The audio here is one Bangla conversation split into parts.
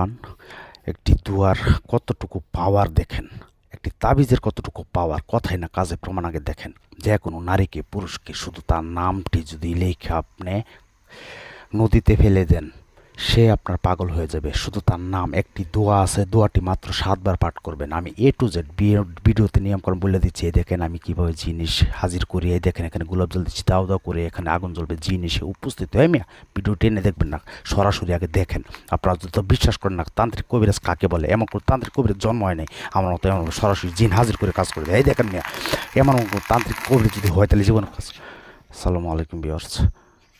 প্রমাণ, একটি দুয়ার কতটুকু পাওয়ার দেখেন, একটি তাবিজের কতটুকু পাওয়ার, কথাই না কাজে প্রমাণ আগে দেখেন। যে কোনো নারীকে পুরুষকে শুধু তার নামটি যদি লেখে আপনি নদীতে ফেলে দেন, সে আপনার পাগল হয়ে যাবে। শুধু তার নাম, একটি দোয়া আছে, দোয়াটি মাত্র 7 বার পাঠ করবেন। আমি A to Z ভিডিওতে নিয়মকানুন বলে দিচ্ছি। এই দেখেন আমি কিভাবে জিনিস হাজির করি। এই দেখেন এখানে গোলাপ জল দিচ্ছি, দাও দাও করে এখানে আগুন জ্বলবে, জিনিসে উপস্থিত হয়ে মিয়া ভিডিও টেনে দেখবেন না, সরাসরি আগে দেখেন। আপনারা যদি বিশ্বাস করেন না তান্ত্রিক কবিরাজ কাকে বলে, এমন করে তান্ত্রিক কবিরাজ জন্ম হয় নাই আমার মতো এমন সরাসরি জিন হাজির করে কাজ করবে। এই দেখেন মিয়া, এমন তান্ত্রিক কবিরাজ যদি হয় তাহলে জীবন কাজ। আসসালামু আলাইকুম ভিউয়ার্স,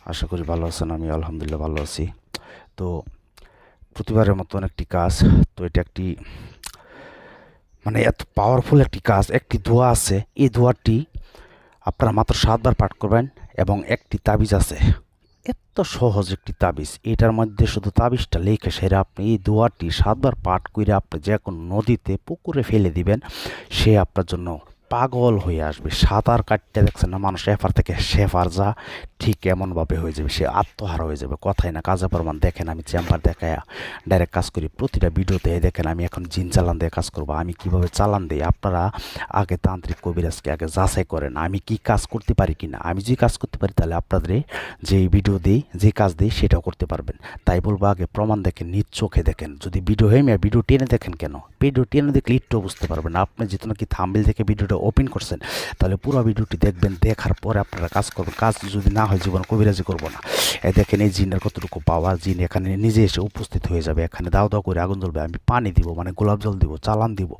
আশা করি ভালো আছেন। আমি আলহামদুলিল্লাহ ভালো আছি। তো প্রতিবারের মতন একটি কাজ, তো এটা একটি মানে এত পাওয়ারফুল একটি কাজ, একটি দোয়া আছে। এই দোয়াটি আপনারা মাত্র 7 বার পাঠ করবেন এবং একটি তাবিজ আছে, এত সহজ একটি তাবিজ। এটার মধ্যে শুধু তাবিজটা লেখে সেরা আপনি এই দোয়াটি 7 বার পাঠ করে আপনি যে কোনো নদীতে পুকুরে ফেলে দিবেন, সে আপনার জন্য পাগল হয়ে আসবে। সাঁতার কাটতে দেখছেন না মানুষ এফার থেকে সেফার যা, ঠিক এমনভাবে হয়ে যাবে, সে আত্মহারা হয়ে যাবে। কথাই না কাজে প্রমাণ দেখেন। আমি চেম্বার দেখায় ডাইরেক্ট কাজ করি প্রতিটা ভিডিওতে। দেখেন আমি এখন জিন চালান দিয়ে কাজ করবো। আমি কিভাবে চালান দিই, আপনারা আগে তান্ত্রিক কবিরাজকে আগে যাচাই করেন আমি কি কাজ করতে পারি কিনা। আমি যদি কাজ করতে পারি তাহলে আপনাদের যে ভিডিও দিই, যে কাজ দিই সেটাও করতে পারবেন। তাই বলবো আগে প্রমাণ দেখেন, নিজ চোখে দেখেন। যদি ভিডিও হয়ে মেয়ে ভিডিও টেনে দেখেন কেন, ভিডিও টেনে দেখলে একটু বুঝতে পারবেন। আপনি যেহেতু নাকি থাম্বনেল থেকে ভিডিওটা ওপেন করছেন, তাহলে পুরো ভিডিওটি দেখবেন, দেখার পরে আপনারা কাজ করবেন। কাজ যদি না হয় জীবন কবিরাজি করবো না। দেখেন এই জিনের কতটুকু পাওয়ার, জিন এখানে নিজে এসে উপস্থিত হয়ে যাবে। এখানে দাও দাও করে আগুন জ্বলবে, আমি পানি দিব, মানে গোলাপ জল দিব, চালান দিব।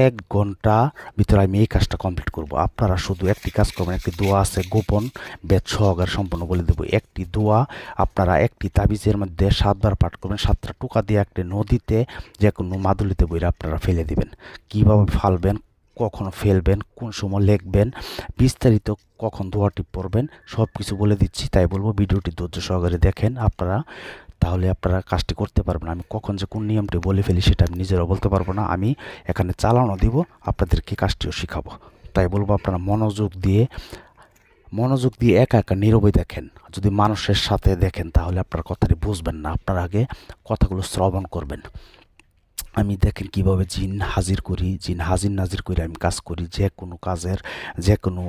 1 ঘন্টা ভিতরে আমি এই কাজটা কমপ্লিট করব। আপনারা শুধু একটি কাজ করবেন, একটি দোয়া আছে গোপন বেদ সহকারে সম্পূর্ণ বলে দেবো। একটি দোয়া আপনারা একটি তাবিজের মধ্যে 7 বার পাঠ করবেন, 7টা টোকা দিয়ে একটি নদীতে যে কোনো মাদুলিতে বইরে আপনারা ফেলে দিবেন। কীভাবে ফালবেন, কখন ফেলবেন, কোন সময় লিখবেন, বিস্তারিত কখন দোয়াটি পড়বেন, সব কিছু বলে দিচ্ছি। তাই বলবো ভিডিওটি ধৈর্য সহকারে দেখেন আপনারা, তাহলে আপনারা কাজটি করতে পারবেন। আমি কখন যে কোন নিয়মটি বলে ফেলি সেটা আমি নিজেরাও বলতে পারবো না। আমি এখানে চালানো দিব, আপনাদেরকে কাজটিও শেখাবো। তাই বলবো আপনারা মনোযোগ দিয়ে একা একা নীরবে দেখেন। যদি মানুষের সাথে দেখেন তাহলে আপনার কথাটি বুঝবেন না। আপনারা আগে কথাগুলো শ্রবণ করবেন। আমি দেখেন কিভাবে জিন হাজির করি, জিন হাজির নাজির করে আমি কাজ করি। যে কোনো কাজের, যে কোনো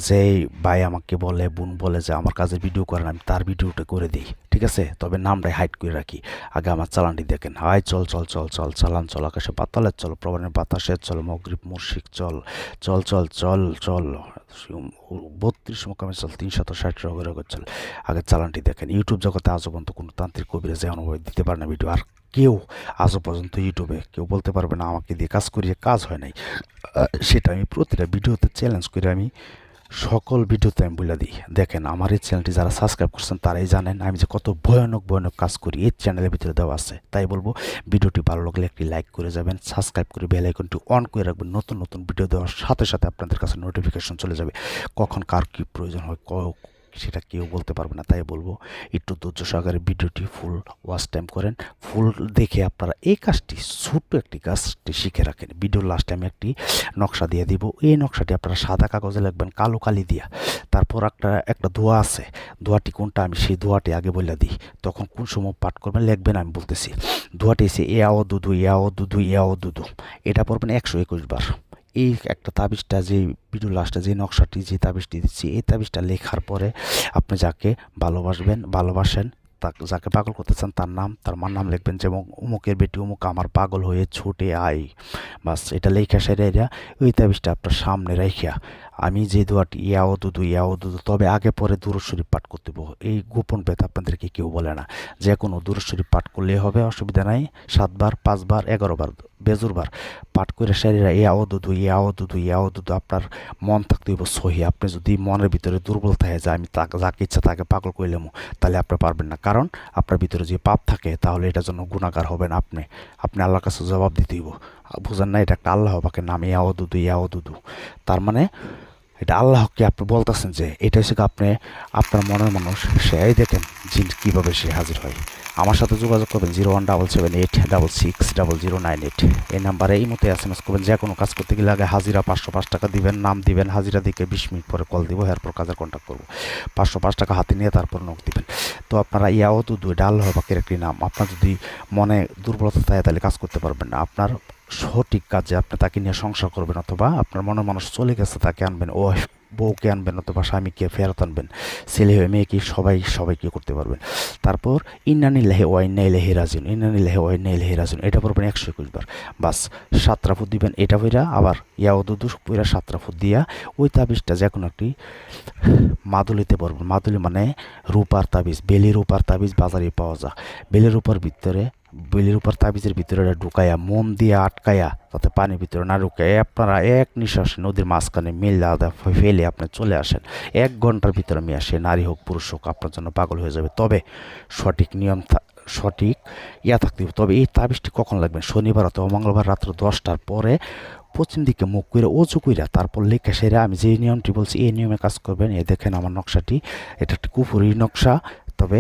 যে ভাই আমাকে বলে, বোন বলে যে আমার কাজের ভিডিও করেন, আমি তার ভিডিওটা করে দিই, ঠিক আছে। তবে নামটাই হাইড করে রাখি। আগে আমার চালানটি দেখেন। হাই চল চল চল চল চালান চল, আকাশে পাতালের চল, প্রবাণের বাতাসের চল, মগরিব মুর্শিক চল, চল চল চল চল 32 মোকামে চল, 360 রগের চল। আগে চালানটি দেখেন। ইউটিউব জগতে আজও পর্যন্ত কোনো তান্ত্রিক কবিরাজ অনুভব দিতে পারে না ভিডিও। আর কেউ আজও পর্যন্ত ইউটিউবে কেউ বলতে পারবে না আমাকে দিয়ে কাজ করিয়ে কাজ হয় নাই। সেটা আমি প্রতিটা ভিডিওতে চ্যালেঞ্জ করে আমি সকল ভিডিওতে আমি বলে দিই। দেখেন আমার এই চ্যানেলটি যারা সাবস্ক্রাইব করছেন তারাই জানেন আমি যে কত ভয়ানক ভয়ানক কাজ করি, এই চ্যানেলের ভিতরে দেওয়া আছে। তাই বলবো ভিডিওটি ভালো লাগলে একটি লাইক করে যাবেন, সাবস্ক্রাইব করে বেল আইকনটি অন করে রাখবেন। নতুন নতুন ভিডিও দেওয়ার সাথে সাথে আপনাদের কাছে নোটিফিকেশন চলে যাবে। কখন কার কী প্রয়োজন হয় সেটা কেউ বলতে পারবে না। তাই বলবো একটু ধৈর্য সহকারে ভিডিওটি ফুল ওয়াচ টাইম করেন, ফুল দেখে আপনারা এই কাজটি, ছোট্ট একটি কাজটি শিখে রাখেন। ভিডিওর লাস্টে আমি একটি নকশা দিয়ে দিব। এই নকশাটি আপনারা সাদা কাগজে লিখবেন কালো কালি দিয়া। তারপর একটা দোয়া আছে, দোয়াটি কোনটা আমি সেই দোয়াটি আগে বলে দিই, তখন কোন সময় পাঠ করবেন লিখবেন আমি বলতেছি। দোয়াটি এসে ইয়াও দুদু ইয়াও দুদু ইয়াও দুদু, এটা পড়বেন 121 বার। এই একটা তাবিজটা, যে ভিডিও লাস্টে যে নকশাটি, যে তাবিজটি দিচ্ছি, এই তাবিজটা লেখার পরে আপনি যাকে ভালোবাসেন, যাকে পাগল করতে চান তার নাম, তার মার নাম লিখবেন। যেমন অমুকের বেটি অমুক আমার পাগল হয়ে ছুটে আই, বাস এটা লেখা সেরে ওই তাবিজটা আপনার সামনে রাখিয়া আমি যে দোয়াটি ইয়াও দুদু, তবে আগে পরে দুরূদ শরীফ পাঠ করতে হবে। এই গোপন বেদ আপনাদেরকে কেউ বলে না। যে কোনো দুরূদ শরীফ পাঠ করলেই হবে, অসুবিধা নাই। 7 বার 5 বার 11 বার বেজুরবার পাঠ করে শরীরে ইয়াও দুদু আপনার মন থাকতে হইব সহি। আপনি যদি মনের ভিতরে দুর্বল থাকে যে আমি যাকে ইচ্ছা তাকে পাগল করলাম, তাহলে আপনি পারবেন না। কারণ আপনার ভিতরে যে পাপ থাকে তাহলে এটার জন্য গুণাগার হবেন আপনি আল্লাহর কাছে জবাব দিতে হইব। বুঝেন না, এটা একটা আল্লাহ পাকের নাম ইয়াও দুদু। তার মানে এটা আল্লাহকে আপনি বলতেছেন যে এটা হচ্ছে আপনি আপনার মনের মানুষ, সেই দেখেন জিন কীভাবে সে হাজির হয়। আমার সাথে যোগাযোগ করবেন 0177866009 এই নাম্বারে এই মতো SMS করবেন। যে কোনো কাজ করতে গেলে আগে হাজিরা 505 টাকা দিবেন, নাম দিবেন, হাজিরা দিকে 20 মিনিট পরে কল দিব, এরপর কাজের কন্ট্যাক্ট করবো। 505 টাকা হাতে নিয়ে তারপর নক দিবেন। তো আপনারা ইয়াওদুদু এটা আল্লাহ পাকের একটি নাম। আপনার যদি মনে দুর্বলতা থাকে তাহলে কাজ করতে পারবেন না। আপনার সঠিক কাজে আপনি তাকে নিয়ে সংসার করবেন, অথবা আপনার মনের মানুষ চলে গেছে তাকে আনবেন, ও বউকে আনবেন, অথবা স্বামীকে ফেরত আনবেন, ছেলে হয়ে মেয়েকে সবাইকে করতে পারবেন। তারপর ইন্নানিল্লাহি ওয়া ইন্না ইলাইহি রাজিউন, ইন্নানিল্লাহি ওয়া ইন্না ইলাইহি রাজিউন এটা পড়বেন 121 বার। বাস 7টা ফুট দিবেন, এটা পইরা আবার ইয়াউদুদু পইরা 7টা ফুট দিয়া ওই তাবিজটা যে কোনো একটি মাদুলিতে পড়বেন। মাদুলি মানে রূপার তাবিজ, বেলি রূপার তাবিজ বাজারে পাওয়া যায়। বেলের উপর তাবিজের ভিতরে ঢুকাইয়া মোম দিয়ে আটকাইয়া যাতে পানির ভিতরে না ঢুকায় আপনারা এক নিঃশ্বাসে নদীর মাঝখানে মিল্লা ফেলে আপনি চলে আসেন। 1 ঘন্টার ভিতরে মেয়ে আসে, নারী হোক পুরুষ হোক, আপনার জন্য পাগল হয়ে যাবে। তবে সঠিক নিয়ম সঠিক থাকতে হবে। তবে এই তাবিজটি কখন লাগবে? শনিবার অথবা মঙ্গলবার রাত্র 10টার পরে পশ্চিম দিকে মুখ করে অজু কইরা তারপর লেখা সেরা আমি যে নিয়মটি বলছি এই নিয়মে কাজ করবেন। এই দেখেন আমার নকশাটি, এটা একটি কুফুরি নকশা। তবে